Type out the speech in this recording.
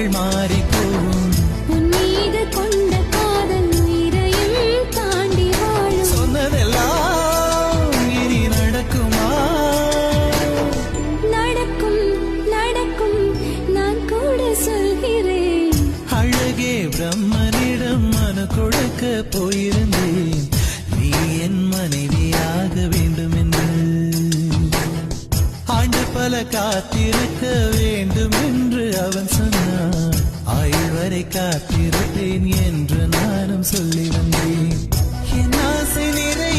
காலங்கள் மாறிப்போகும். உன் மீது கொண்ட காதல் உயிரையும் தாண்டி வாழும். சொன்னதெல்லாம் இனி நடக்குமா? நடக்கும் நடக்கும், நான் கூட சொல்கிறேன். அழகே பிரம்மனிடம் மனு கொடுக்க போயிருந்தேன், நீ என் மனைவியாக வேண்டும் என்று. ஆண்டு பல காத்திருக்க வேண்டும் என்று அவன் சொன்னான். ஆயுள் வரை காத்திருப்பேன் என்று நானும் சொல்லி வந்தேன். என் ஆசை நிறை